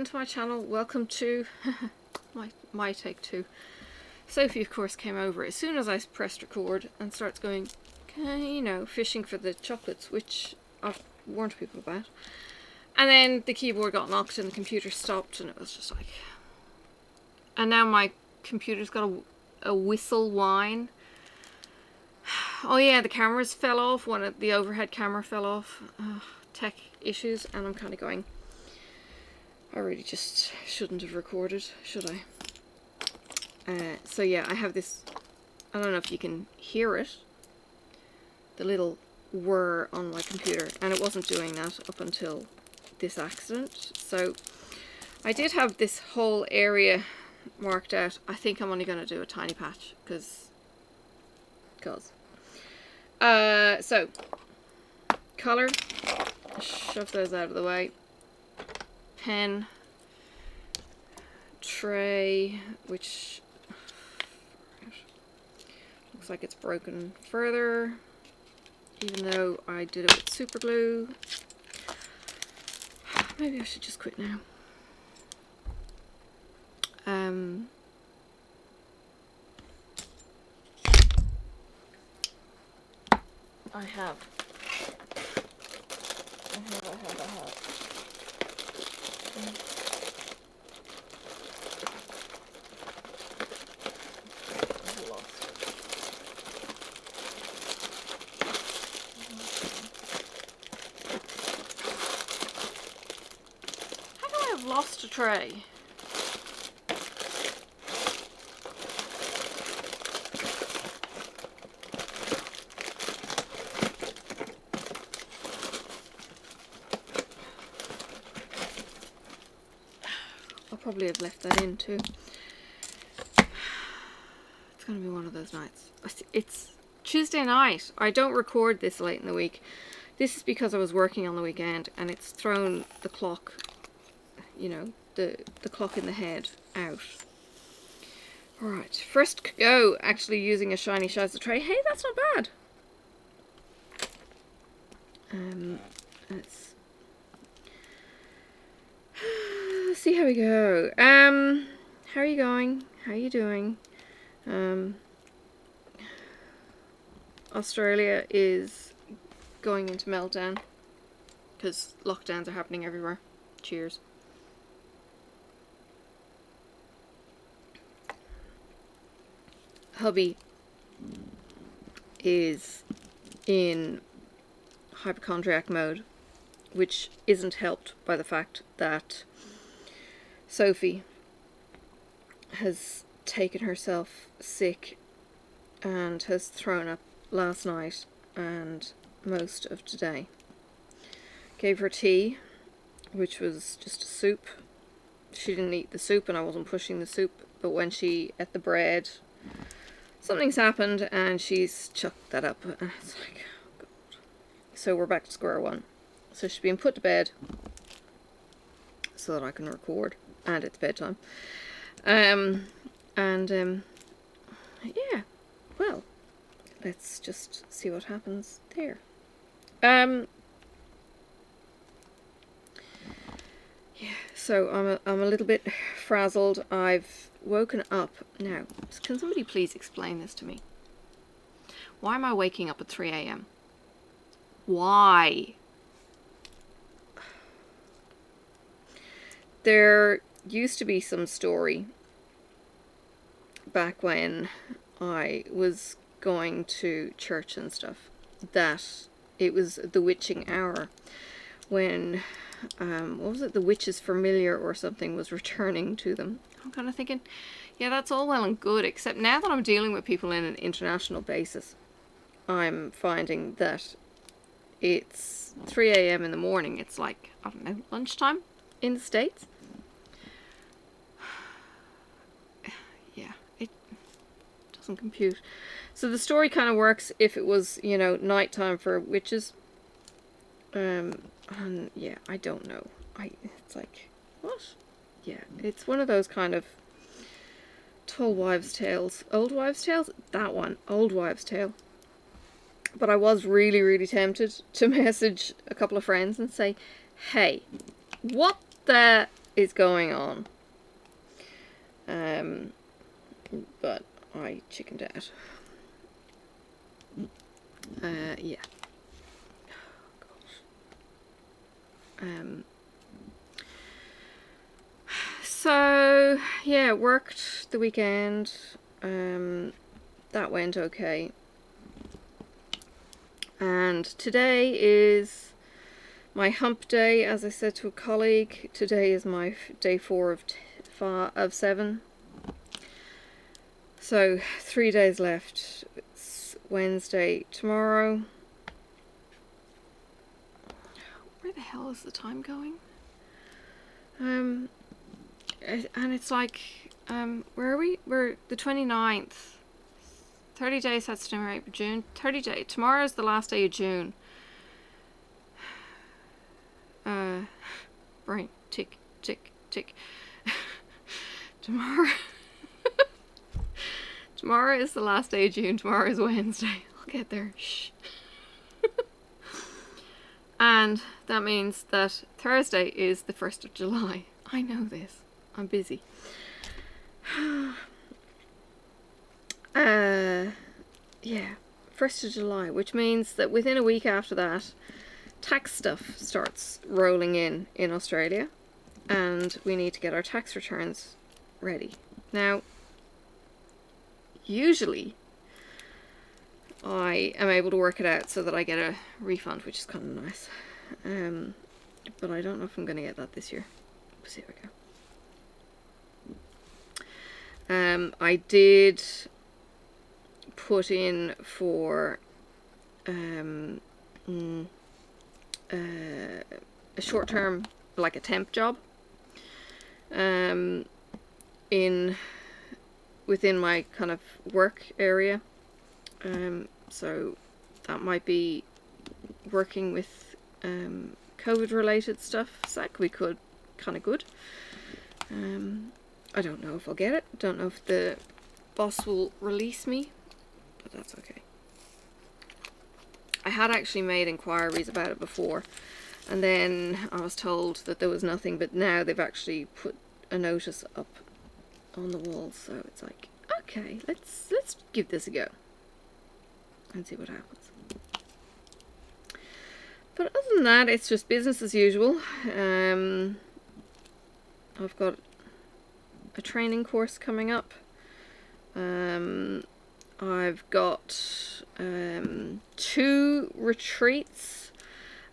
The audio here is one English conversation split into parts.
to my channel. Welcome to my take two. Sophie, of course, came over as soon as I pressed record and starts going, you know, fishing for the chocolates, which I've warned people about. And then the keyboard got knocked and the computer stopped, and it was just like... And now my computer's got a whistle whine. Oh yeah, the cameras fell off. One of the overhead camera fell off. Tech issues, and I'm kind of going, I really just shouldn't have recorded, should I? So yeah, I have this, I don't know if you can hear it, the little whir on my computer, and it wasn't doing that up until this accident. So I did have this whole area marked out. I think I'm only going to do a tiny patch, because so color, shove those out of the way, pen, tray, which looks like it's broken further, even though I did it with super glue. Maybe I should just quit now. I have. I've lost it. How do I have lost a tray? Probably have left that in too. It's going to be one of those nights. It's Tuesday night. I don't record this late in the week. This is because I was working on the weekend and it's thrown the clock, you know, the clock in the head out. Alright, first go actually using a shiny Shazza tray. Hey, that's not bad. Let's see how we go. How are you going? How are you doing? Australia is going into meltdown because lockdowns are happening everywhere. Cheers. Hubby is in hypochondriac mode, which isn't helped by the fact that Sophie has taken herself sick and has thrown up last night and most of today. Gave her tea, which was just a soup. She didn't eat the soup and I wasn't pushing the soup, but when she ate the bread, something's happened and she's chucked that up. And it's like, oh God. So we're back to square one. So she's been put to bed so that I can record. And it's bedtime. Yeah, well, let's just see what happens there. Yeah, so I'm a little bit frazzled. I've woken up now. Can somebody please explain this to me? Why am I waking up at 3 AM? Why? There used to be some story back when I was going to church and stuff that it was the witching hour when what was it, the witch's familiar or something was returning to them. I'm kind of thinking, yeah, that's all well and good, except now that I'm dealing with people in an international basis, I'm finding that it's 3 AM in the morning. It's like, I don't know, lunchtime in the States. Yeah, it doesn't compute. So the story kind of works if it was, you know, nighttime for witches. And yeah, I don't know. It's like, what? Yeah, it's one of those kind of tall wives' tales. Old wives' tales? That one. Old wives' tale. But I was really, really tempted to message a couple of friends and say, hey, what the is going on. But I chickened out. Yeah. So yeah, worked the weekend. That went okay. And today is my hump day, as I said to a colleague. Today is my day 4 of 7. So 3 days left. It's Wednesday tomorrow. Where the hell is the time going? And it's like, where are we? We're the 29th. 30 days, that's September, April, June. 30 days. Tomorrow's the last day of June. Brain, tick, tick, tick. Tomorrow. Tomorrow is the last day of June. Tomorrow is Wednesday. I'll get there. Shh. And that means that Thursday is the 1st of July. I know this. I'm busy. Yeah, 1st of July, which means that within a week after that, tax stuff starts rolling in Australia, and we need to get our tax returns ready. Now, usually I am able to work it out so that I get a refund, which is kind of nice. But I don't know if I'm going to get that this year. We'll see how we go. I did put in for a short-term, like a temp job, within my kind of work area. So that might be working with COVID related stuff. So that could be kind of good. I don't know if I'll get it. Don't know if the boss will release me, but that's okay. I had actually made inquiries about it before, and then I was told that there was nothing, but now they've actually put a notice up on the wall, so it's like, okay, let's give this a go and see what happens. But other than that, it's just business as usual. I've got a training course coming up. I've got 2 retreats,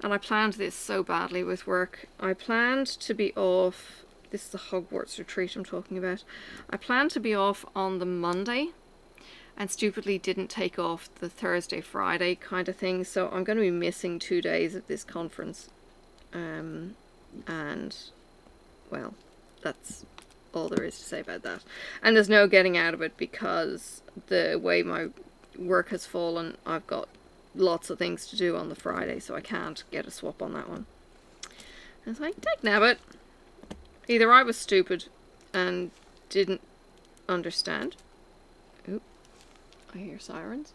and I planned this so badly with work. I planned to be off, this is the Hogwarts retreat I'm talking about. I planned to be off on the Monday, and stupidly didn't take off the Thursday, Friday kind of thing, so I'm going to be missing 2 days of this conference. And, well, that's all there is to say about that. And there's no getting out of it, because the way my work has fallen, I've got lots of things to do on the Friday, so I can't get a swap on that one. And it's like, dagnabbit. Either I was stupid and didn't understand. Oop, I hear sirens.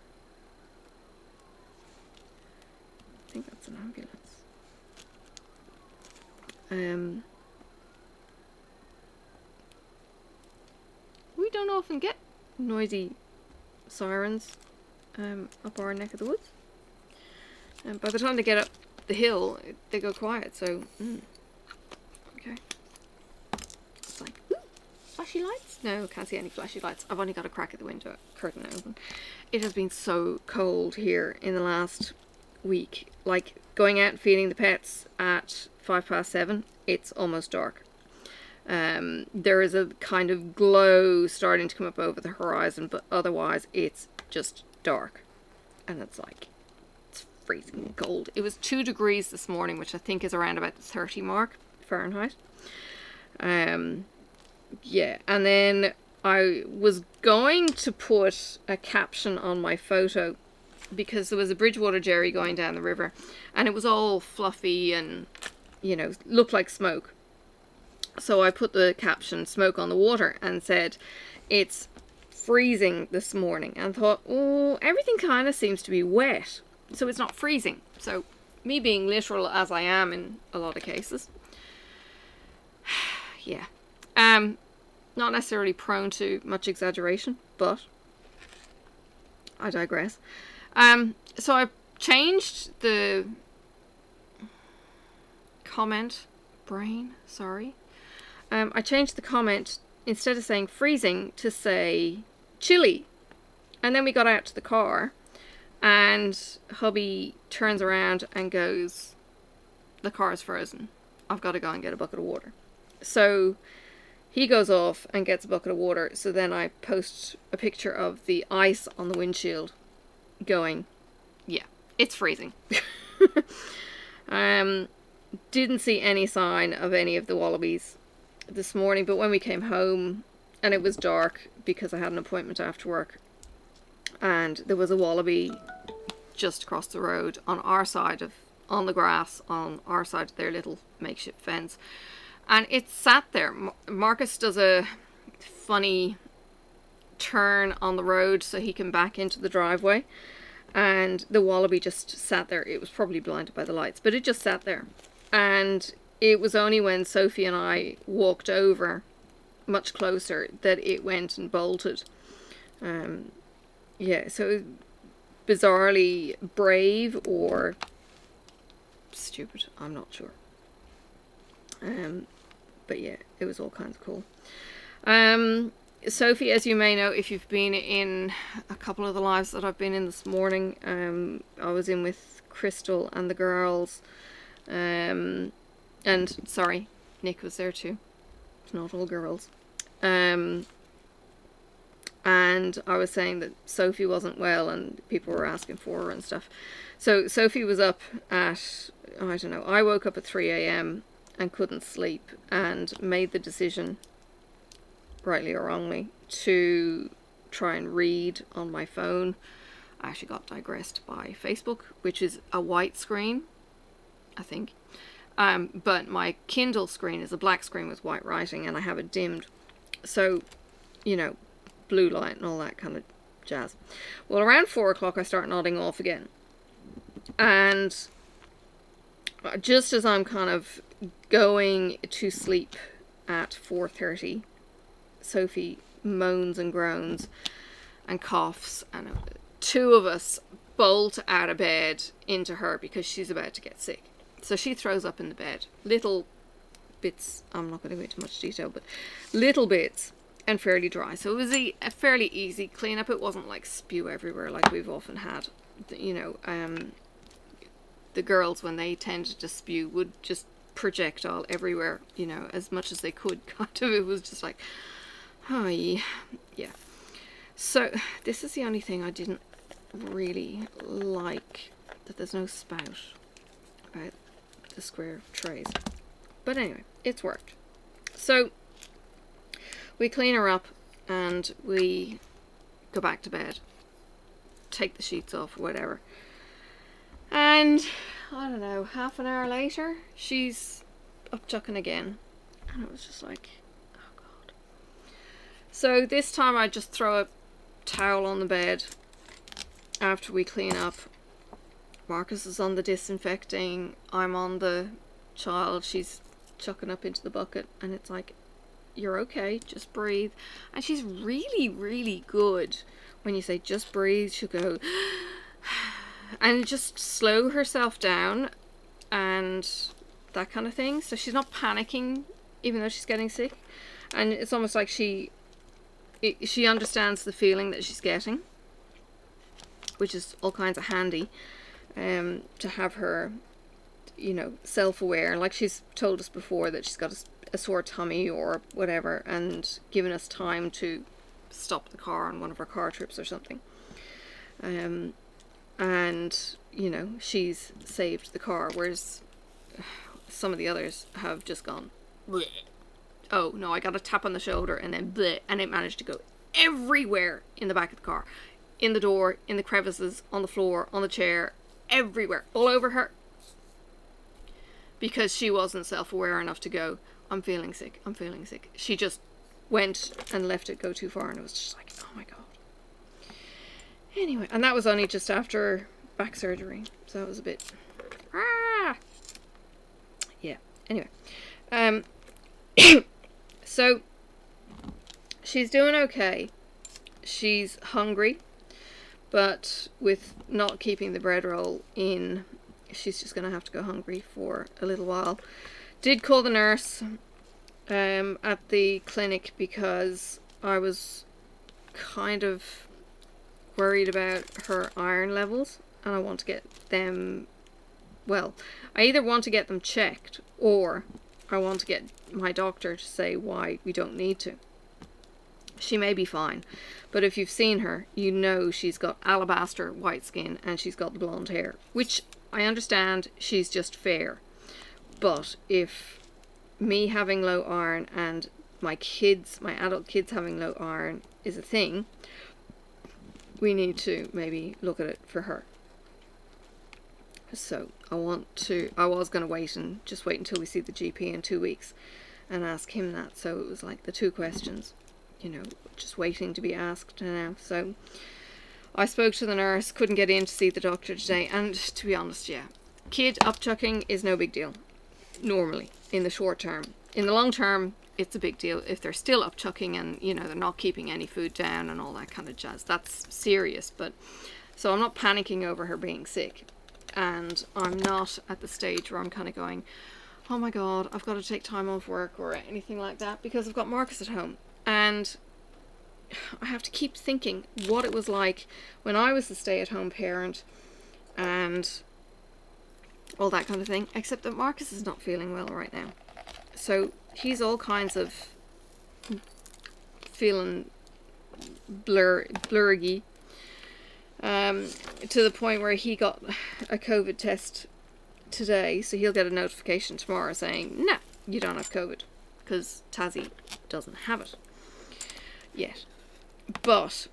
I think that's an ambulance. We don't often get noisy sirens up our neck of the woods. And by the time they get up the hill, they go quiet, so okay. It's like, ooh, flashy lights? No, can't see any flashy lights. I've only got a crack at the window curtain open. It has been so cold here in the last week. Like, going out and feeding the pets at 7:05, it's almost dark. There is a kind of glow starting to come up over the horizon, but otherwise it's just dark. And it's like, it's freezing cold. It was 2 degrees this morning, which I think is around about the 30 mark Fahrenheit. Yeah, and then I was going to put a caption on my photo, because there was a Bridgewater Jerry going down the river, and it was all fluffy and, you know, looked like smoke. So I put the caption, "Smoke on the Water," and said, it's freezing this morning, and thought, oh, everything kind of seems to be wet, so it's not freezing. So, me being literal as I am in a lot of cases, yeah. Not necessarily prone to much exaggeration, but I digress. So I changed the comment brain, sorry. I changed the comment, instead of saying freezing, to say chilly. And then we got out to the car, and hubby turns around and goes, the car's frozen. I've got to go and get a bucket of water. So he goes off and gets a bucket of water. So then I post a picture of the ice on the windshield going, yeah, it's freezing. Didn't see any sign of any of the wallabies this morning, but when we came home and it was dark because I had an appointment after work, and there was a wallaby just across the road on our side of, on the grass on our side of their little makeshift fence, and it sat there. Marcus does a funny turn on the road so he can back into the driveway, and the wallaby just sat there. It was probably blinded by the lights, but it just sat there. And it was only when Sophie and I walked over much closer that it went and bolted. Yeah, so bizarrely brave or stupid, I'm not sure. But yeah, it was all kinds of cool. Sophie, as you may know, if you've been in a couple of the lives that I've been in this morning, I was in with Crystal and the girls. And sorry, Nick was there too. It's not all girls. And I was saying that Sophie wasn't well and people were asking for her and stuff. So Sophie was up at, I don't know, I woke up at 3 a.m. and couldn't sleep and made the decision, rightly or wrongly, to try and read on my phone. I actually got digressed by Facebook, which is a white screen, I think. But my Kindle screen is a black screen with white writing, and I have it dimmed. So, you know, blue light and all that kind of jazz. Well, around 4 o'clock I start nodding off again. And just as I'm kind of going to sleep at 4:30, Sophie moans and groans and coughs, and two of us bolt out of bed into her because she's about to get sick. So she throws up in the bed. Little bits, I'm not going to go into much detail, but little bits and fairly dry. So it was a fairly easy cleanup. It wasn't like spew everywhere like we've often had. You know, the girls, when they tended to spew, would just projectile everywhere, you know, as much as they could. Kind of, it was just like, oh yeah. So this is the only thing I didn't really like, that there's no spout about the square trays. But anyway, it's worked. So we clean her up and we go back to bed, take the sheets off or whatever. And I don't know, half an hour later, she's up chucking again. And it was just like, oh God. So this time I just throw a towel on the bed after we clean up. Marcus is on the disinfecting. I'm on the child. She's chucking up into the bucket. And it's like, you're okay, just breathe. And she's really, really good. When you say just breathe, she'll go and just slow herself down and that kind of thing. So she's not panicking even though she's getting sick. And it's almost like she understands the feeling that she's getting, which is all kinds of handy, to have her, you know, self-aware. Like she's told us before that she's got a sore tummy or whatever, and given us time to stop the car on one of our car trips or something. And, you know, she's saved the car, whereas some of the others have just gone, bleh. Oh, no, I got a tap on the shoulder and then bleh, and it managed to go everywhere in the back of the car. In the door, in the crevices, on the floor, on the chair, everywhere, all over her. Because she wasn't self-aware enough to go, I'm feeling sick, I'm feeling sick. She just went and left it go too far, and it was just like, oh my God. Anyway, and that was only just after back surgery, so it was a bit, yeah, anyway. So she's doing okay. She's hungry, but with not keeping the bread roll in, she's just going to have to go hungry for a little while. Did call the nurse at the clinic because I was kind of worried about her iron levels, and I want to get them, well, I either want to get them checked or I want to get my doctor to say why we don't need to. She may be fine, but if you've seen her, you know she's got alabaster white skin and she's got the blonde hair, which I understand, she's just fair. But if me having low iron and my kids, my adult kids having low iron is a thing, we need to maybe look at it for her. So I was going to wait until we see the GP in 2 weeks and ask him that. So it was like the 2 questions, you know, just waiting to be asked now. So I spoke to the nurse, couldn't get in to see the doctor today, and to be honest, yeah, kid upchucking is no big deal normally in the short term. In the long term, it's a big deal if they're still upchucking and, you know, they're not keeping any food down and all that kind of jazz. That's serious. But so I'm not panicking over her being sick, and I'm not at the stage where I'm kind of going, oh my god, I've got to take time off work or anything like that, because I've got Marcus at home. And I have to keep thinking what it was like when I was the stay-at-home parent and all that kind of thing, except that Marcus is not feeling well right now. So he's all kinds of feeling blurry, to the point where he got a COVID test today, so he'll get a notification tomorrow saying, no, you don't have COVID, because Tassie doesn't have it yet. But,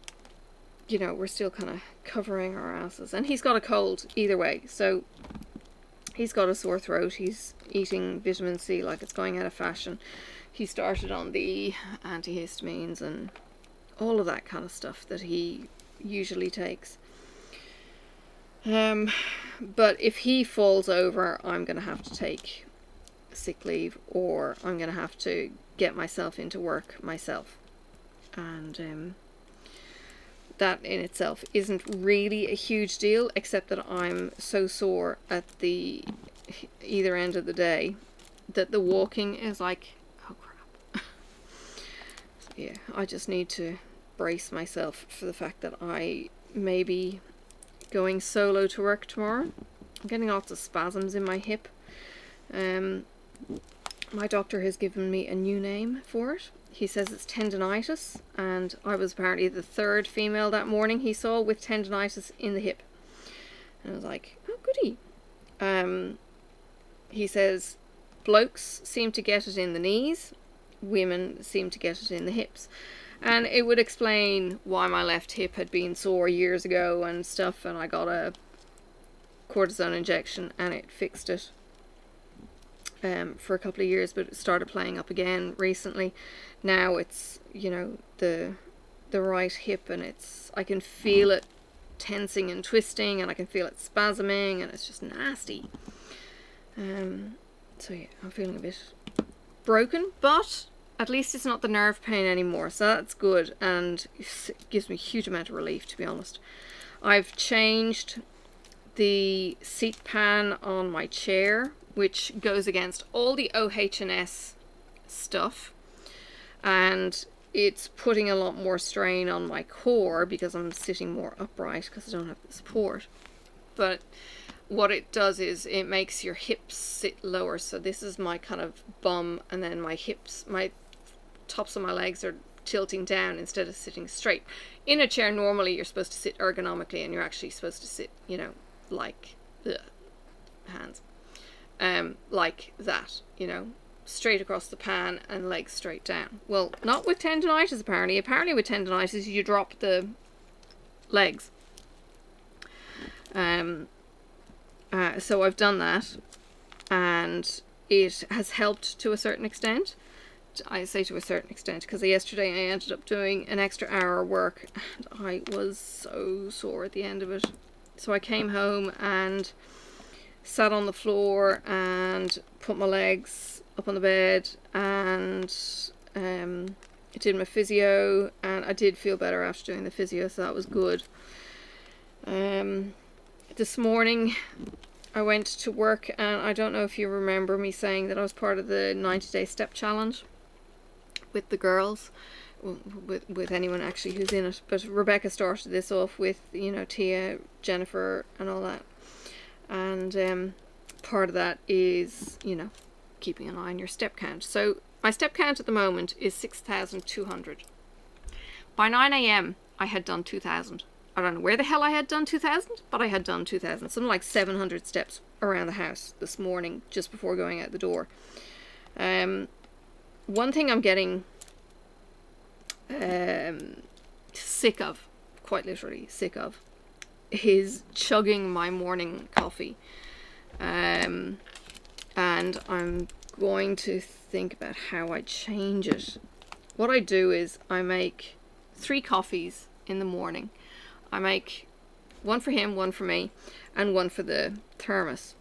you know, we're still kind of covering our asses, and he's got a cold either way, so he's got a sore throat. He's eating vitamin C like it's going out of fashion. He started on the antihistamines and all of that kind of stuff that he usually takes. But if he falls over, I'm going to have to take sick leave, or I'm going to have to get myself into work myself. And that in itself isn't really a huge deal, except that I'm so sore at the either end of the day that the walking is like, oh crap. So yeah, I just need to brace myself for the fact that I may be going solo to work tomorrow. I'm getting lots of spasms in my hip. My doctor has given me a new name for it. He says it's tendinitis, and I was apparently the 3rd female that morning he saw with tendinitis in the hip. And I was like, oh goody. He says blokes seem to get it in the knees, women seem to get it in the hips. And it would explain why my left hip had been sore years ago and stuff, and I got a cortisone injection and it fixed it for a couple of years, but it started playing up again recently. Now it's, you know, the right hip, and I can feel it tensing and twisting, and I can feel it spasming, and it's just nasty. So yeah, I'm feeling a bit broken, but at least it's not the nerve pain anymore, so that's good, and it gives me a huge amount of relief, to be honest. I've changed the seat pan on my chair, which goes against all the OH&S stuff, and it's putting a lot more strain on my core because I'm sitting more upright because I don't have the support. But what it does is it makes your hips sit lower. So this is my kind of bum, and then my hips, my tops of my legs are tilting down instead of sitting straight. In a chair normally you're supposed to sit ergonomically, and you're actually supposed to sit, you know, like the hands, like that, you know, straight across the pan and legs straight down. Well, not with tendinitis apparently. Apparently with tendinitis you drop the legs. So I've done that, and it has helped to a certain extent. I say to a certain extent because yesterday I ended up doing an extra hour of work and I was so sore at the end of it. So I came home and sat on the floor and put my legs up on the bed and I did my physio, and I did feel better after doing the physio, so that was good. This morning I went to work, and I don't know if you remember me saying that I was part of the 90-day step challenge with the girls, with anyone actually who's in it, but Rebecca started this off with, you know, Tia, Jennifer and all that, and part of that is, you know, keeping an eye on your step count. So my step count at the moment is 6,200. By 9 AM I had done 2,000. I don't know where the hell I had done 2,000, but I had done 2,000. Something like 700 steps around the house this morning just before going out the door. One thing I'm getting sick of, quite literally sick of, is chugging my morning coffee. And I'm going to think about how I change it. What I do is I make 3 coffees in the morning. I make one for him, one for me, and one for the thermos.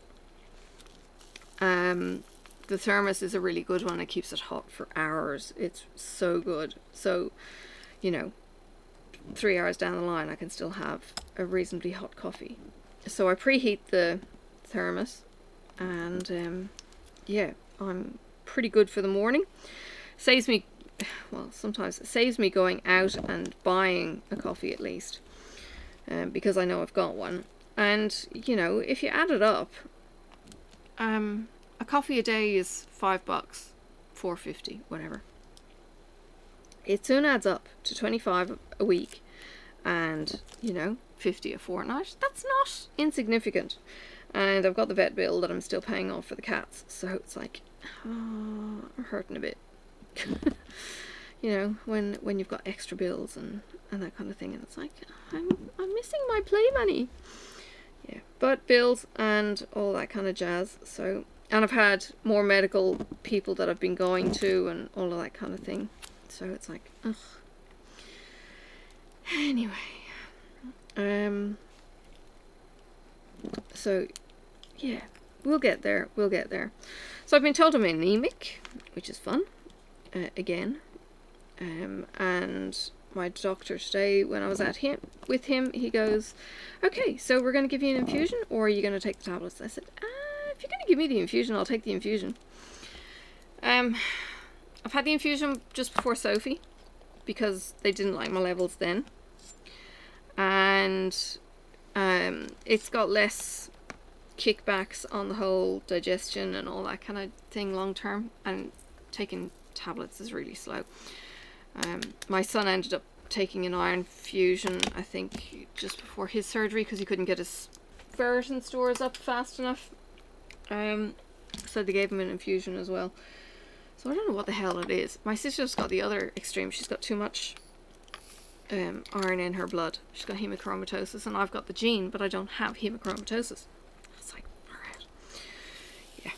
The thermos is a really good one. It keeps it hot for hours. It's so good. So, you know, 3 hours down the line I can still have a reasonably hot coffee. So I preheat the thermos, and yeah, I'm pretty good for the morning. Saves me, well, sometimes it saves me going out and buying a coffee at least, because I know I've got one. And, you know, if you add it up, a coffee a day is $5, $4.50, whatever. It soon adds up to 25 a week, and, you know, 50 a fortnight. That's not insignificant. And I've got the vet bill that I'm still paying off for the cats, so it's like, oh, I'm hurting a bit. You know, when you've got extra bills and that kind of thing, and it's like, I'm missing my play money. Yeah, but bills and all that kind of jazz. So, and I've had more medical people that I've been going to and all of that kind of thing. So it's like, ugh. Anyway, so yeah, we'll get there. So I've been told I'm anemic, which is fun, again. And my doctor today, when I was with him, he goes, okay, so we're going to give you an infusion, or are you going to take the tablets? I said, if you're going to give me the infusion, I'll take the infusion. I've had the infusion just before Sophie, because they didn't like my levels then. And it's got less kickbacks on the whole digestion and all that kind of thing long term, and taking tablets is really slow. My son ended up taking an iron fusion, I think, just before his surgery, because he couldn't get his ferritin stores up fast enough. So they gave him an infusion as well. So I don't know what the hell it is. My sister's got the other extreme. She's got too much iron in her blood. She's got hemochromatosis, and I've got the gene, but I don't have hemochromatosis. It's like, alright. Yeah.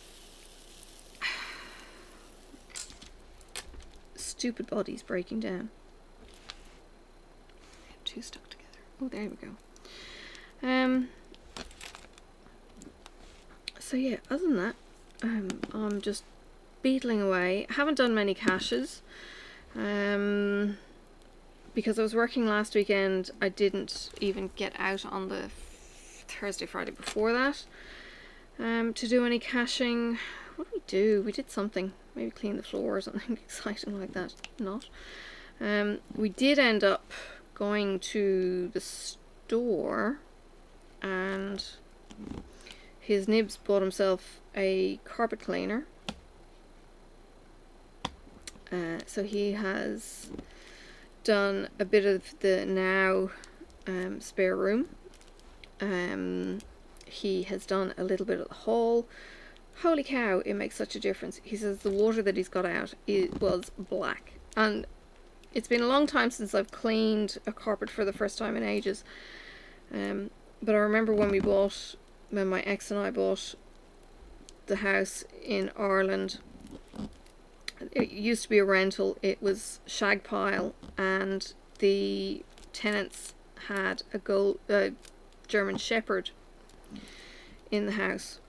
Stupid body's breaking down. Two stuck together. Oh, there we go. So yeah, other than that, I'm just beetling away. I haven't done many caches, because I was working last weekend. I didn't even get out on the Thursday, Friday before that, to do any caching. What did we do? We did something. Maybe clean the floor or something exciting like that. Not. We did end up going to the store, and his nibs bought himself a carpet cleaner. So he has done a bit of the now spare room. He has done a little bit of the hall. Holy cow, it makes such a difference. He says the water that he's got out was black, and it's been a long time since I've cleaned a carpet for the first time in ages. But I remember when my ex and I bought the house in Ireland. It used to be a rental. It was shag pile, and the tenants had a German Shepherd in the house.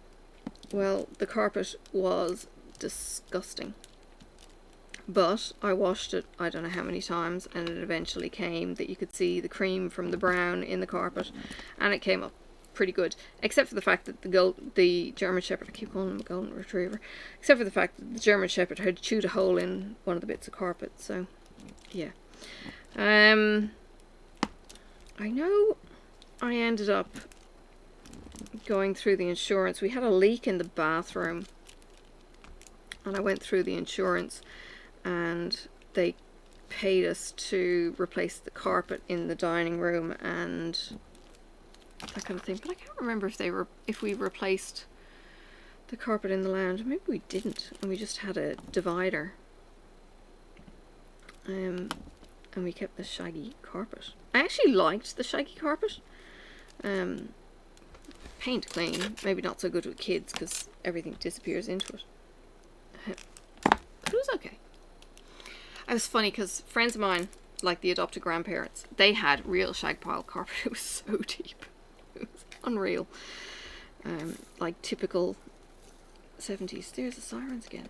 Well, the carpet was disgusting. But I washed it I don't know how many times, and it eventually came that you could see the cream from the brown in the carpet, and it came up pretty good, except for the fact that the German Shepherd, I keep calling him a golden retriever, except for the fact that the German Shepherd had chewed a hole in one of the bits of carpet. So yeah, I know I ended up going through the insurance. We had a leak in the bathroom, and I went through the insurance, and they paid us to replace the carpet in the dining room and that kind of thing. But I can't remember if we replaced the carpet in the lounge. Maybe we didn't, and we just had a divider. And we kept the shaggy carpet. I actually liked the shaggy carpet. Paint clean, maybe not so good with kids because everything disappears into it. But it was okay. It was funny because friends of mine, like the adopted grandparents, they had real shag pile carpet. It was so deep. It was unreal. Like typical 70s. There's the sirens again.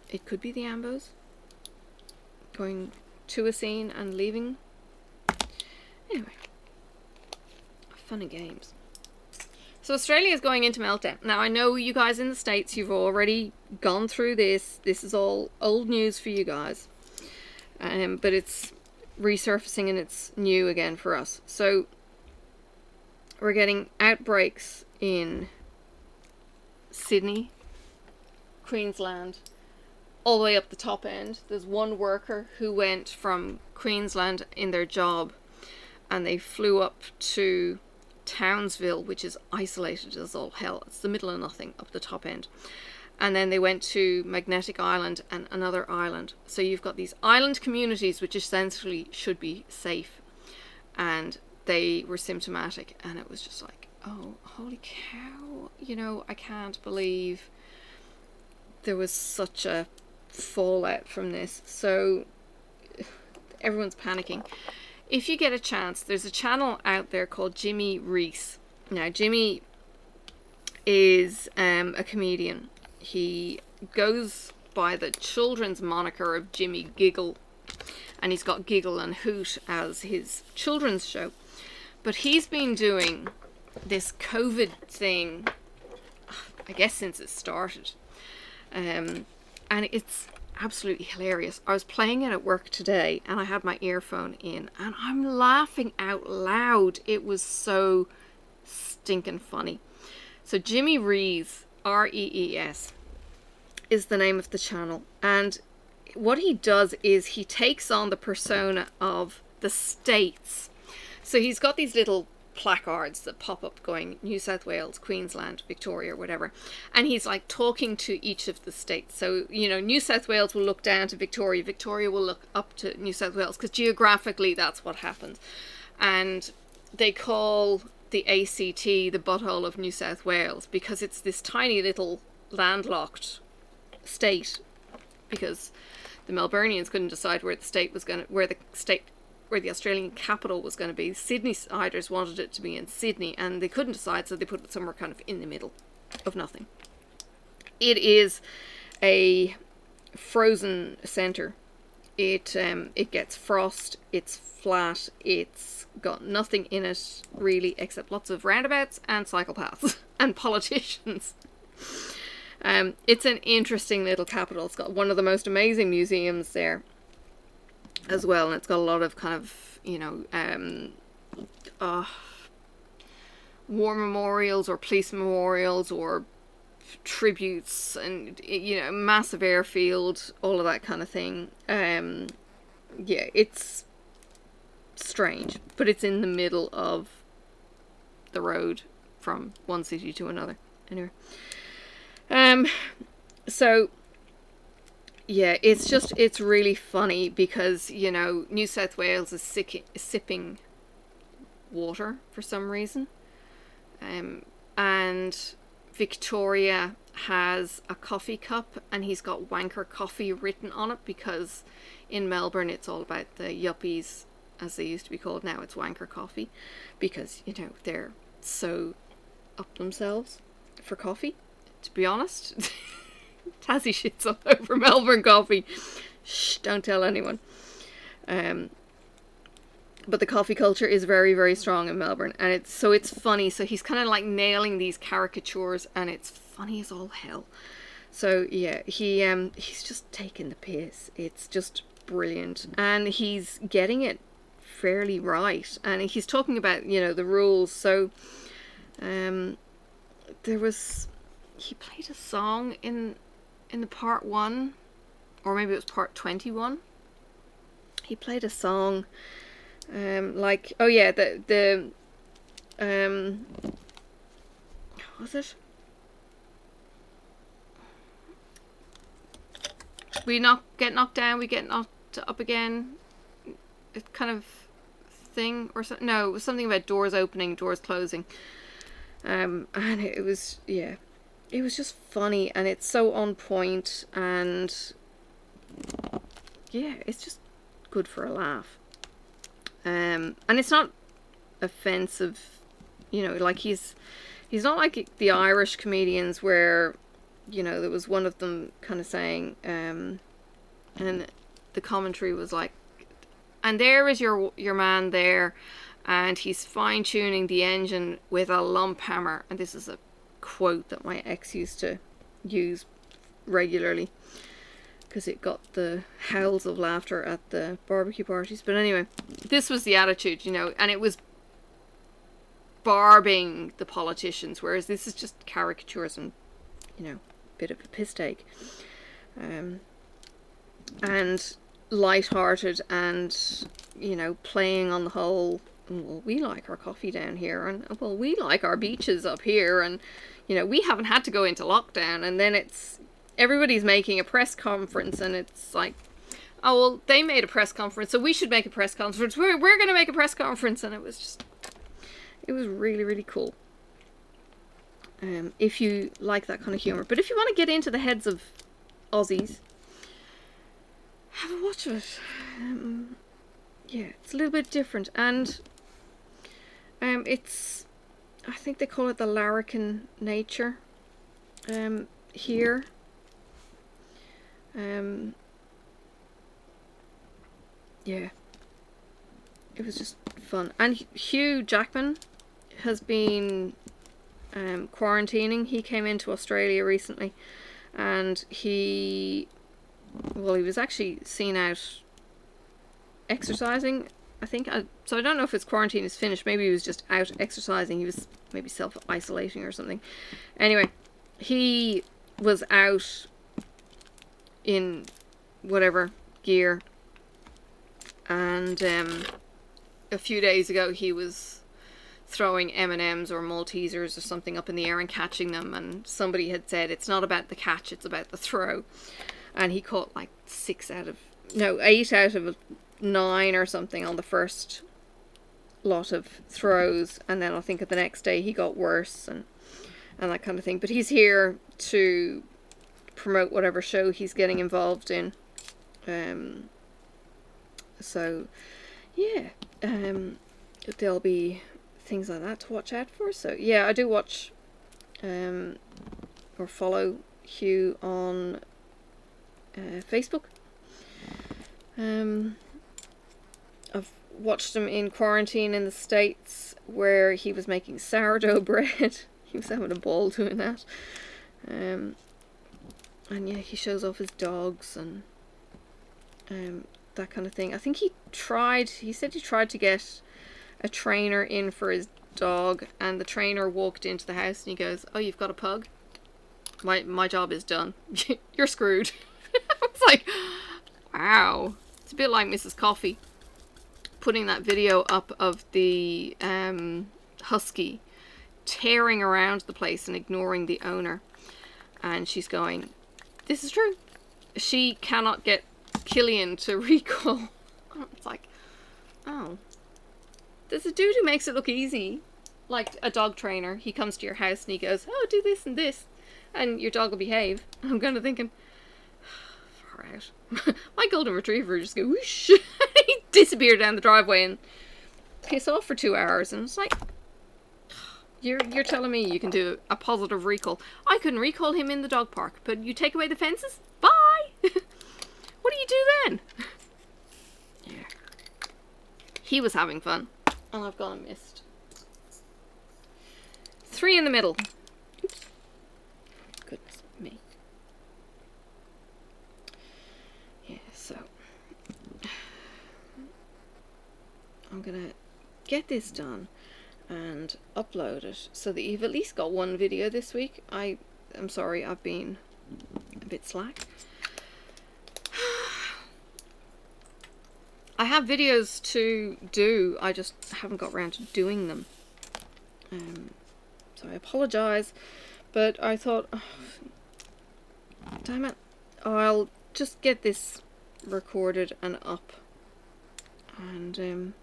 It could be the Ambos going to a scene and leaving. Anyway, fun and games. So Australia is going into meltdown. Now I know you guys in the States, you've already gone through this. This is all old news for you guys. But it's resurfacing and it's new again for us. So we're getting outbreaks in Sydney, Queensland, all the way up the top end. There's one worker who went from Queensland in their job, and they flew up to Townsville, which is isolated as all hell. It's the middle of nothing up the top end. And then they went to Magnetic Island and another island. So you've got these island communities which essentially should be safe, and they were symptomatic, and it was just like, oh, holy cow, you know, I can't believe there was such a fallout from this. So everyone's panicking. If you get a chance, there's a channel out there called Jimmy Reese. Now Jimmy is a comedian. He goes by the children's moniker of Jimmy Giggle, and he's got Giggle and Hoot as his children's show. But he's been doing this COVID thing, I guess, since it started. And it's absolutely hilarious. I was playing it at work today, and I had my earphone in, and I'm laughing out loud. It was so stinking funny. So Jimmy Rees, R-E-E-S, is the name of the channel, and what he does is he takes on the persona of the states. So he's got these little placards that pop up going New South Wales, Queensland, Victoria, whatever, and he's like talking to each of the states. So, you know, New South Wales will look down to Victoria, Victoria will look up to New South Wales, because geographically that's what happens. And they call the ACT the butthole of New South Wales because it's this tiny little landlocked state, because the Melburnians couldn't decide where the Australian capital was going to be. Sydney-siders wanted it to be in Sydney, and they couldn't decide, so they put it somewhere kind of in the middle of nothing. It is a frozen centre. It gets frost, it's flat, it's got nothing in it really except lots of roundabouts and cycle paths and politicians. It's an interesting little capital. It's got one of the most amazing museums there as well, and it's got a lot of kind of, you know, war memorials or police memorials or tributes, and, you know, massive airfield, all of that kind of thing. Yeah, it's strange, but it's in the middle of the road from one city to another. Anyway, so yeah, it's really funny because, you know, New South Wales is sipping water for some reason, and Victoria has a coffee cup, and he's got wanker coffee written on it, because in Melbourne it's all about the yuppies, as they used to be called. Now it's wanker coffee, because, you know, they're so up themselves for coffee, to be honest. Tassie shits all over Melbourne coffee. Shh, don't tell anyone. But the coffee culture is very, very strong in Melbourne, and it's funny. So he's kind of like nailing these caricatures, and it's funny as all hell. So yeah, he's just taking the piss. It's just brilliant, and he's getting it fairly right. And he's talking about, you know, the rules. So he played a song in the part 1, or maybe it was part 21. He played a song. Like, oh yeah, the what was it? We get knocked down, we get knocked up again. It kind of thing, or something. No, it was something about doors opening, doors closing. And it was, yeah, it was just funny, and it's so on point, and yeah, it's just good for a laugh. And it's not offensive, you know, like he's not like the Irish comedians where, you know, there was one of them kind of saying, and the commentary was like, and there is your man there, and he's fine-tuning the engine with a lump hammer. And this is a quote that my ex used to use regularly, because it got the howls of laughter at the barbecue parties. But anyway, this was the attitude, you know, and it was barbing the politicians, whereas this is just caricatures and, you know, a bit of a piss take. And light-hearted, and, you know, playing on the whole, well, we like our coffee down here, and, well, we like our beaches up here, and, you know, we haven't had to go into lockdown. And then it's, everybody's making a press conference, and it's like, oh, well, they made a press conference, so we should make a press conference. We're going to make a press conference. And it was really, really cool. If you like that kind of humour. But if you want to get into the heads of Aussies, have a watch of it. Yeah, it's a little bit different. And it's, I think they call it the larrikin nature here. Yeah, it was just fun. And Hugh Jackman has been quarantining. He came into Australia recently, and he was actually seen out exercising, I think. So I don't know if his quarantine is finished. Maybe he was just out exercising. He was maybe self-isolating or something. Anyway, he was out in whatever gear, and a few days ago he was throwing M&Ms or Maltesers or something up in the air and catching them, and somebody had said it's not about the catch, it's about the throw. And he caught like 8 out of 9 or something on the first lot of throws, and then I think the next day he got worse and that kind of thing. But he's here to promote whatever show he's getting involved in. So yeah, there'll be things like that to watch out for. So yeah, I do watch or follow Hugh on Facebook. I've watched him in quarantine in the States, where he was making sourdough bread. He was having a ball doing that. And yeah, he shows off his dogs and that kind of thing. I think he said he tried to get a trainer in for his dog, and the trainer walked into the house and he goes, "Oh, you've got a pug? My job is done. You're screwed." It's like, wow. It's a bit like Mrs. Coffee putting that video up of the husky tearing around the place and ignoring the owner. And she's going, "This is true. She cannot get Killian to recall." It's like, oh. There's a dude who makes it look easy. Like a dog trainer. He comes to your house and he goes, "Oh, do this and this, and your dog will behave." I'm kind of thinking, far out. My golden retriever just go whoosh. He disappeared down the driveway and piss off for 2 hours. And it's like, You're telling me you can do a positive recall. I couldn't recall him in the dog park, but you take away the fences? Bye! What do you do then? Yeah. He was having fun. And I've gone and missed. 3 in the middle. Oops. Goodness me. Yeah, so I'm gonna get this done and upload it so that you've at least got one video this week. I'm sorry, I've been a bit slack. I have videos to do, I just haven't got around to doing them. So I apologise, but I thought, oh, damn it, I'll just get this recorded and up, and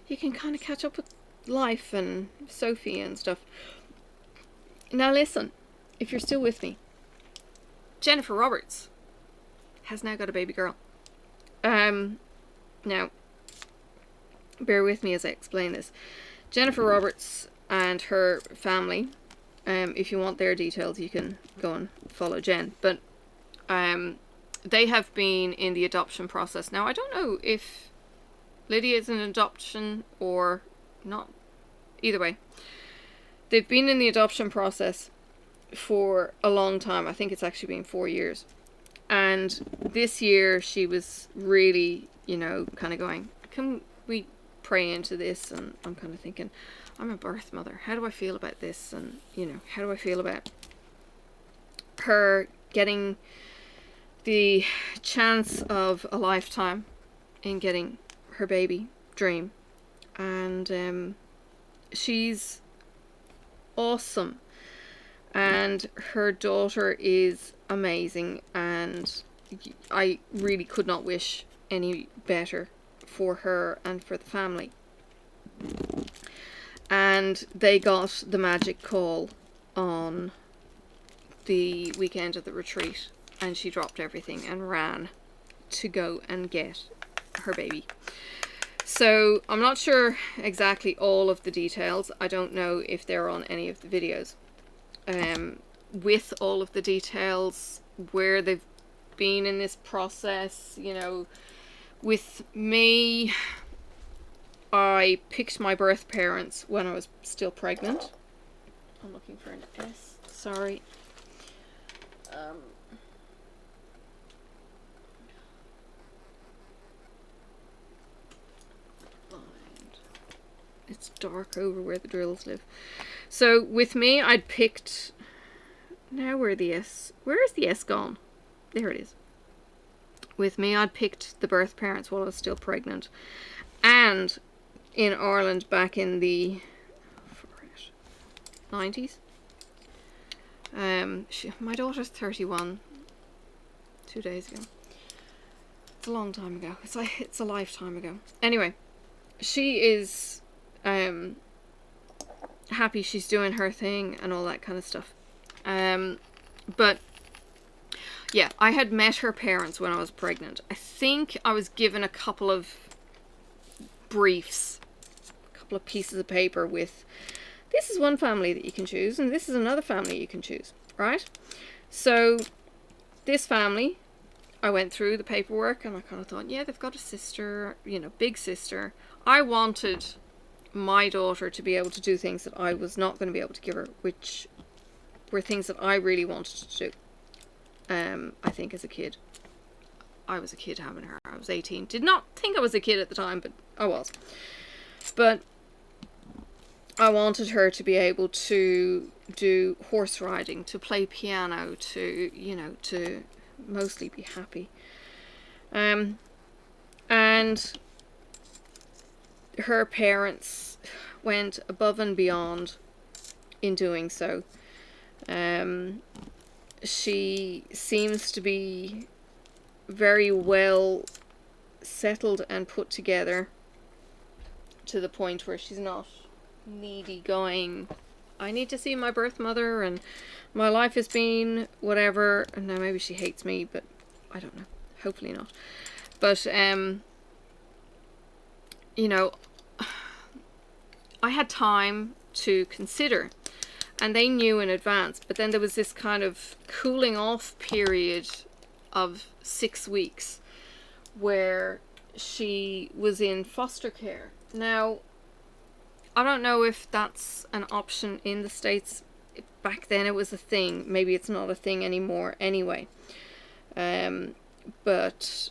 you can kind of catch up with life and Sophie and stuff. Now listen, if you're still with me, Jennifer Roberts has now got a baby girl. Now, bear with me as I explain this. Jennifer Roberts and her family, if you want their details, you can go and follow Jen, but they have been in the adoption process. Now, I don't know if Lydia is an adoption or not. Either way, they've been in the adoption process for a long time. I think it's actually been 4 years. And this year she was really, you know, kind of going, can we pray into this? And I'm kind of thinking, I'm a birth mother. How do I feel about this? And, you know, how do I feel about her getting the chance of a lifetime in getting her baby dream? And she's awesome. And her daughter is amazing, and I really could not wish any better for her and for the family. And they got the magic call on the weekend of the retreat, and she dropped everything and ran to go and get her baby. So I'm not sure exactly all of the details. I don't know if they're on any of the videos. With all of the details, where they've been in this process, you know. With me, I picked my birth parents when I was still pregnant. I'm looking for an S, sorry. It's dark over where the drills live. So with me, I'd picked, now where is the S gone? There it is. With me, I'd picked the birth parents while I was still pregnant. And in Ireland back in the 90s. My daughter's 31 2 days ago. It's a long time ago. It's a lifetime ago. Anyway, she is happy, she's doing her thing and all that kind of stuff. But yeah, I had met her parents when I was pregnant. I think I was given a couple of briefs, a couple of pieces of paper with, this is one family that you can choose and this is another family you can choose, right? So this family, I went through the paperwork and I kind of thought, yeah, they've got a sister, you know, big sister. I wanted my daughter to be able to do things that I was not going to be able to give her, which were things that I really wanted to do. I think as a kid. I was a kid having her. I was 18. Did not think I was a kid at the time, but I was. But I wanted her to be able to do horse riding, to play piano, to, you know, to mostly be happy. And her parents went above and beyond in doing so. She seems to be very well settled and put together to the point where she's not needy going, I need to see my birth mother and my life has been whatever. And now maybe she hates me, but I don't know. Hopefully not. But, you know, I had time to consider, and they knew in advance, but then there was this kind of cooling off period of 6 weeks where she was in foster care. Now, I don't know if that's an option in the States. Back then it was a thing. Maybe it's not a thing anymore anyway. But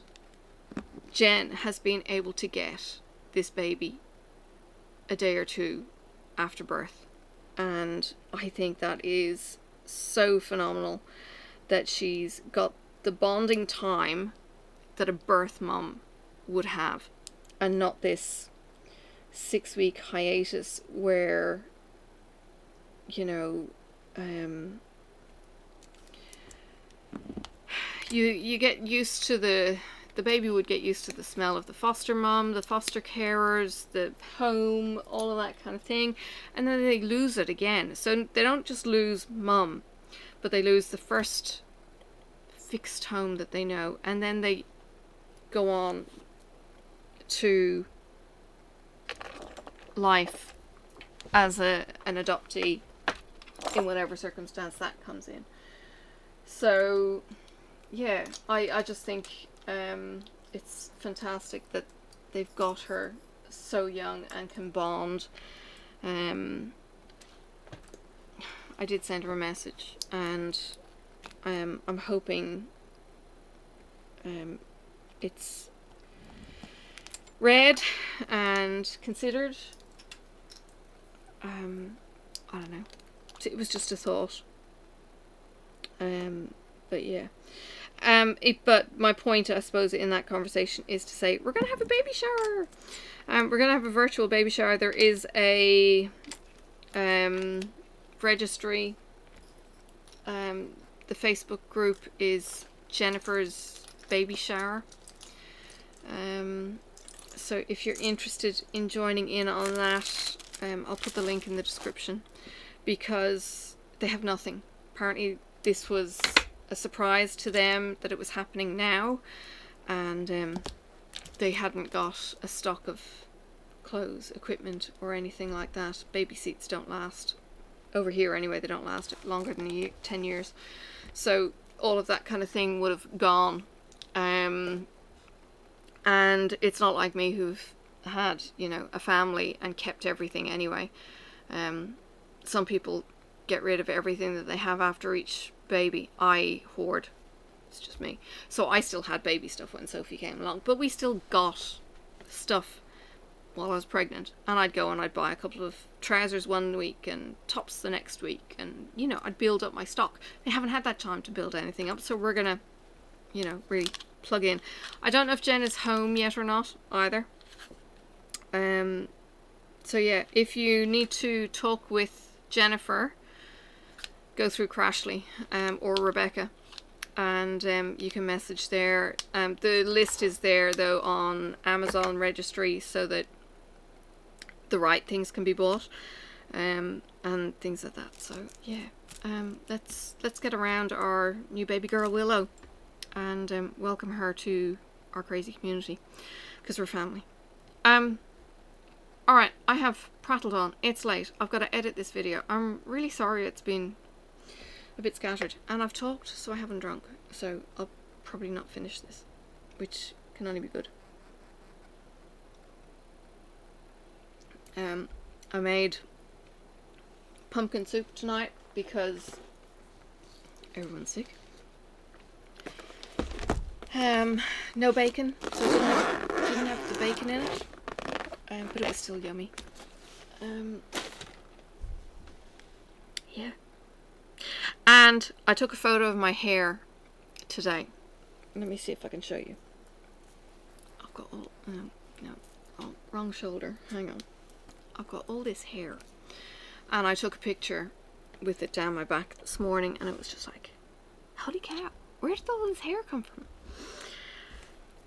Jen has been able to get this baby a day or two after birth. And I think that is so phenomenal that she's got the bonding time that a birth mom would have, and not this 6-week hiatus where, you know, you get used to the baby would get used to the smell of the foster mom, the foster carers, the home, all of that kind of thing, and then they lose it again. So they don't just lose mum, but they lose the first fixed home that they know, and then they go on to life as an adoptee in whatever circumstance that comes in. So yeah, I just think it's fantastic that they've got her so young and can bond. I did send her a message, and I'm hoping it's read and considered. I don't know. It was just a thought. But yeah. But my point, I suppose, in that conversation is to say we're gonna have a baby shower. We're gonna have a virtual baby shower. There is a registry. The Facebook group is Jennifer's Baby Shower. So if you're interested in joining in on that, I'll put the link in the description, because they have nothing. Apparently this was a surprise to them that it was happening now, and they hadn't got a stock of clothes, equipment, or anything like that. Baby seats don't last. Over here anyway, they don't last longer than 10 years. So all of that kind of thing would have gone. And it's not like me, who've had, you know, a family and kept everything anyway. Some people get rid of everything that they have after each baby. I hoard. It's just me. So I still had baby stuff when Sophie came along, but we still got stuff while I was pregnant, and I'd go and I'd buy a couple of trousers one week and tops the next week, and, you know, I'd build up my stock. They haven't had that time to build anything up, so we're gonna, you know, really plug in. I don't know if Jen is home yet or not either. So yeah, if you need to talk with Jennifer, go through Crashly or Rebecca, and you can message there. The list is there though on Amazon registry, so that the right things can be bought, and things like that. So yeah, let's get around our new baby girl Willow, and welcome her to our crazy community, because we're family. Alright, I have prattled on. It's late. I've got to edit this video. I'm really sorry it's been a bit scattered, and I've talked, so I haven't drunk, so I'll probably not finish this, which can only be good. I made pumpkin soup tonight because everyone's sick. No bacon, so it didn't have the bacon in it, but it was still yummy. Yeah. And I took a photo of my hair today. Let me see if I can show you. I've got all, wrong shoulder. Hang on. I've got all this hair. And I took a picture with it down my back this morning, and it was just like, holy cow, where did all this hair come from?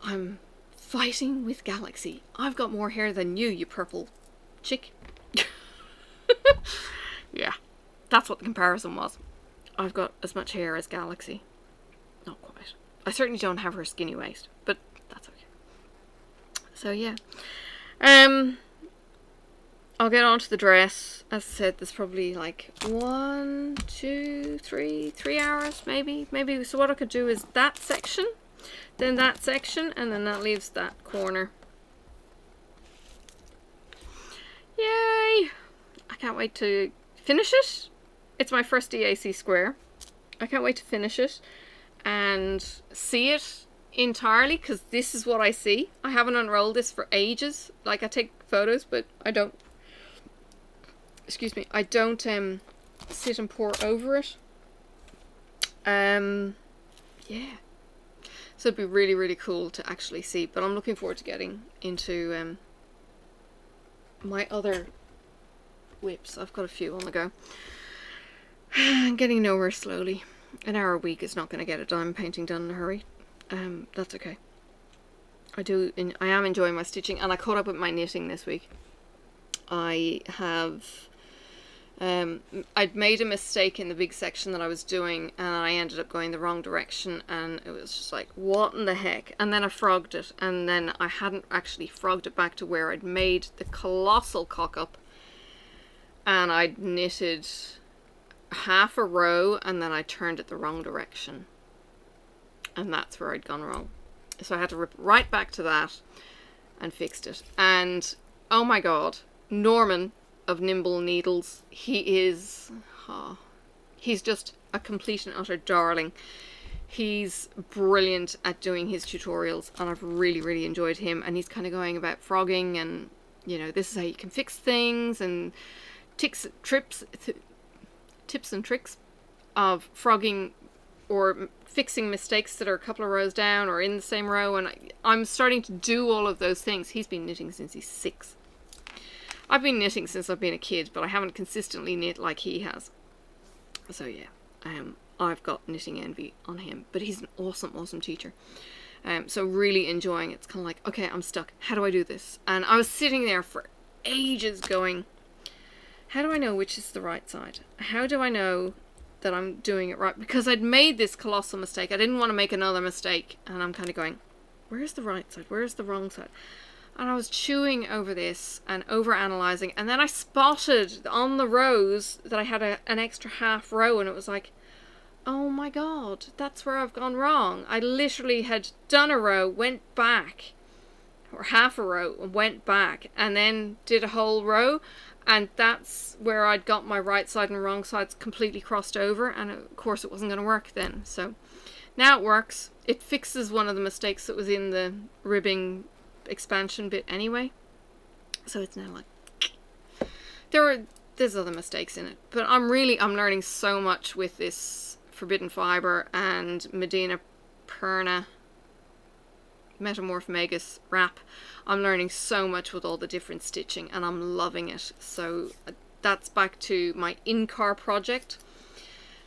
I'm fighting with Galaxy. I've got more hair than you purple chick. Yeah, that's what the comparison was. I've got as much hair as Galaxy. Not quite. I certainly don't have her skinny waist, but that's okay. So yeah. I'll get onto the dress. As I said, there's probably like 1, 2, 3 hours maybe. So what I could do is that section, then that section, and then that leaves that corner. Yay! I can't wait to finish it. It's my first DAC square. I can't wait to finish it and see it entirely, because this is what I see. I haven't unrolled this for ages. Like, I take photos, but I don't, excuse me, I don't sit and pour over it. Yeah. So it'd be really, really cool to actually see, but I'm looking forward to getting into my other whips. I've got a few on the go. I'm getting nowhere slowly. An hour a week is not going to get a diamond painting done in a hurry. That's okay. I am enjoying my stitching, and I caught up with my knitting this week. I have I'd made a mistake in the big section that I was doing, and I ended up going the wrong direction, and it was just like, what in the heck? And then I frogged it, and then I hadn't actually frogged it back to where I'd made the colossal cock up, and I'd knitted half a row, and then I turned it the wrong direction, and that's where I'd gone wrong. So I had to rip right back to that and fixed it. And oh my god, Norman of Nimble Needles, he's just a complete and utter darling. He's brilliant at doing his tutorials, and I've really, really enjoyed him. And he's kind of going about frogging, and you know, this is how you can fix things, and tips and tricks of frogging or fixing mistakes that are a couple of rows down or in the same row. And I'm starting to do all of those things. He's been knitting since he's 6. I've been knitting since I've been a kid, but I haven't consistently knit like he has. So yeah, I've got knitting envy on him, but he's an awesome, awesome teacher. So really enjoying it. It's kind of like, okay, I'm stuck. How do I do this? And I was sitting there for ages going, how do I know which is the right side? How do I know that I'm doing it right? Because I'd made this colossal mistake. I didn't want to make another mistake. And I'm kind of going, where's the right side? Where's the wrong side? And I was chewing over this and over analyzing. And then I spotted on the rows that I had an extra half row. And it was like, oh my god, that's where I've gone wrong. I literally had done a row, went back, or half a row, and went back, and then did a whole row. And that's where I'd got my right side and wrong sides completely crossed over. And of course it wasn't going to work then. So now it works. It fixes one of the mistakes that was in the ribbing expansion bit anyway. So it's now like, there's other mistakes in it. But I'm learning so much with this Forbidden Fibre and Medina Perna Metamorph Magus wrap. I'm learning so much with all the different stitching, and I'm loving it. So that's back to my in-car project.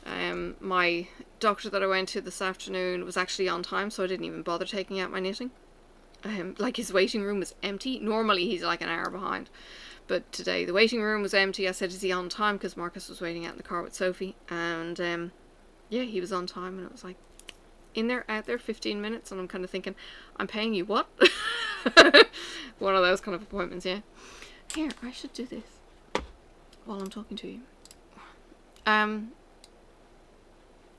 My doctor that I went to this afternoon was actually on time, so I didn't even bother taking out my knitting. Like, his waiting room was empty. Normally he's like an hour behind, but today the waiting room was empty. I said, is he on time? Because Marcus was waiting out in the car with Sophie, and yeah, he was on time, and it was like, in there, out there, 15 minutes, and I'm kind of thinking, I'm paying you what? One of those kind of appointments, yeah. Here, I should do this while I'm talking to you.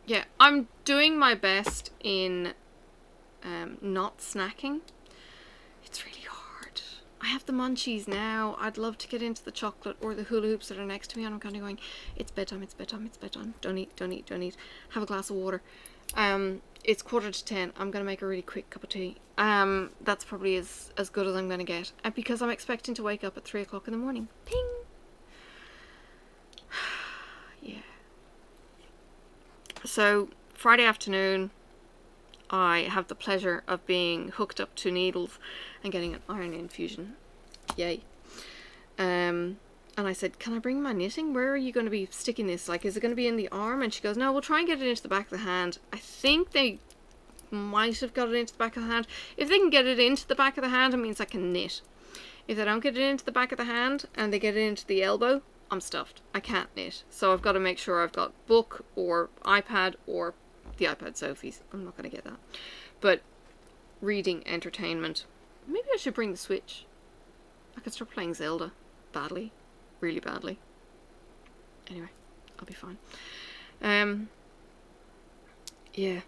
Yeah, I'm doing my best in not snacking. It's really hard. I have the munchies now. I'd love to get into the chocolate or the hula hoops that are next to me, and I'm kind of going, it's bedtime, it's bedtime, it's bedtime. Don't eat, don't eat, don't eat. Have a glass of water. It's 9:45. I'm going to make a really quick cup of tea. That's probably as good as I'm going to get. Because I'm expecting to wake up at 3 o'clock in the morning. Ping! Yeah. So, Friday afternoon, I have the pleasure of being hooked up to needles and getting an iron infusion. Yay. And I said, can I bring my knitting? Where are you going to be sticking this? Like, is it going to be in the arm? And she goes, no, we'll try and get it into the back of the hand. I think they might have got it into the back of the hand. If they can get it into the back of the hand, it means I can knit. If they don't get it into the back of the hand and they get it into the elbow, I'm stuffed. I can't knit. So I've got to make sure I've got book or iPad or the iPad Sophie's. I'm not going to get that. But reading, entertainment. Maybe I should bring the Switch. I could start playing Zelda badly. really badly. Anyway, I'll be fine. Yeah.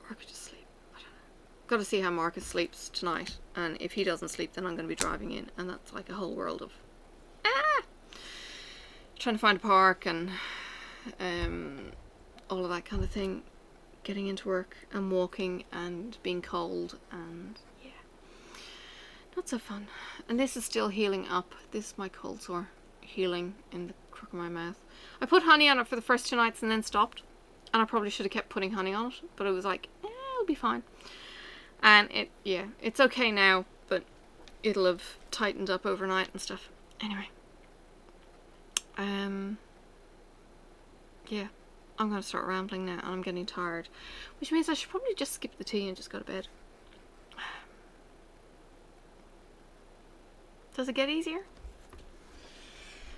Or I could just sleep. I don't know. Got to see how Marcus sleeps tonight, and if he doesn't sleep, then I'm going to be driving in, and that's like a whole world of trying to find a park and all of that kind of thing. Getting into work and walking and being cold, and yeah, not so fun. And this is still healing up. This is my cold sore healing in the crook of my mouth. I put honey on it for the first 2 nights and then stopped, and I probably should have kept putting honey on it, but it was like, it'll be fine. And it's okay now, but it'll have tightened up overnight and stuff. Anyway, yeah, I'm going to start rambling now, and I'm getting tired, which means I should probably just skip the tea and just go to bed. Does it get easier?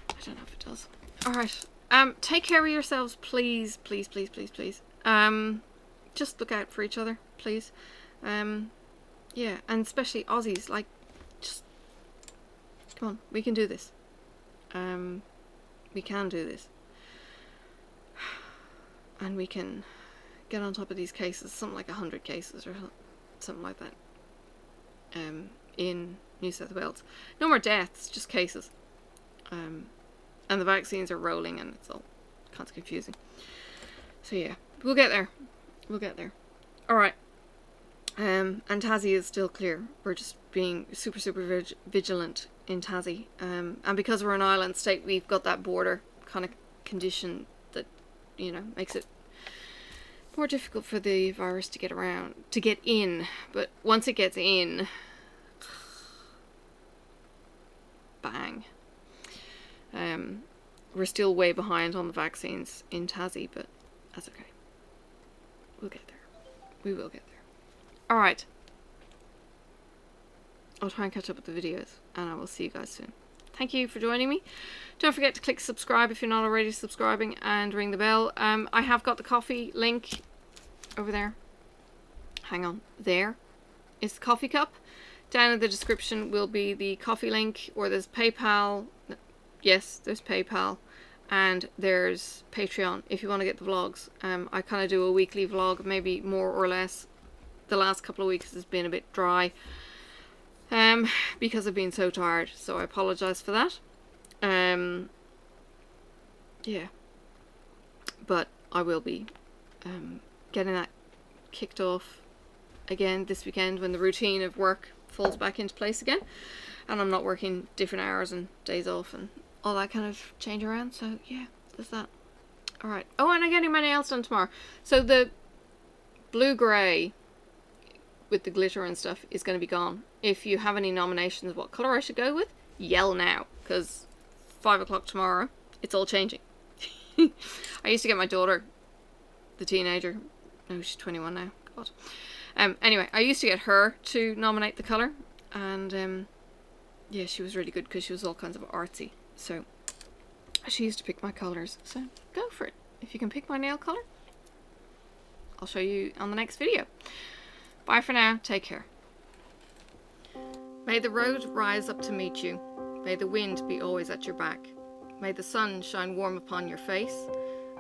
I don't know if it does. Alright, take care of yourselves, please, please, please, please, please. Just look out for each other, please. Yeah, and especially Aussies, like, just, come on, we can do this. We can do this. And we can get on top of these cases, something like 100 cases or something like that, in New South Wales. No more deaths, just cases. And the vaccines are rolling, and it's all kind of confusing. So yeah, we'll get there. We'll get there. Alright. And Tassie is still clear. We're just being super, super vigilant in Tassie. And because we're an island state, we've got that border kind of condition that, you know, makes it more difficult for the virus to get around, to get in. But once it gets in, bang. We're still way behind on the vaccines in Tassie, but that's okay. We'll get there. We will get there. Alright. I'll try and catch up with the videos, and I will see you guys soon. Thank you for joining me. Don't forget to click subscribe if you're not already subscribing, and ring the bell. I have got the coffee link over there. Hang on. There is the coffee cup. Down in the description will be the coffee link, or there's PayPal. Yes, there's PayPal, and there's Patreon if you want to get the vlogs. I kind of do a weekly vlog, maybe more or less. The last couple of weeks has been a bit dry, because I've been so tired, so I apologise for that. Yeah, but I will be getting that kicked off again this weekend when the routine of work falls back into place again, and I'm not working different hours and days off and all that kind of change around. So yeah, there's that. Alright. Oh, and I'm getting my nails done tomorrow. So the blue-grey with the glitter and stuff is going to be gone. If you have any nominations of what colour I should go with, yell now, because 5 o'clock tomorrow, it's all changing. I used to get my daughter, the teenager, no, she's 21 now, God. Anyway, I used to get her to nominate the colour, and yeah, she was really good because she was all kinds of artsy. So she used to pick my colours. So go for it. If you can pick my nail colour, I'll show you on the next video. Bye for now. Take care. May the road rise up to meet you. May the wind be always at your back. May the sun shine warm upon your face,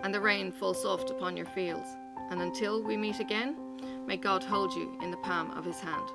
and the rain fall soft upon your fields. And until we meet again, may God hold you in the palm of his hand.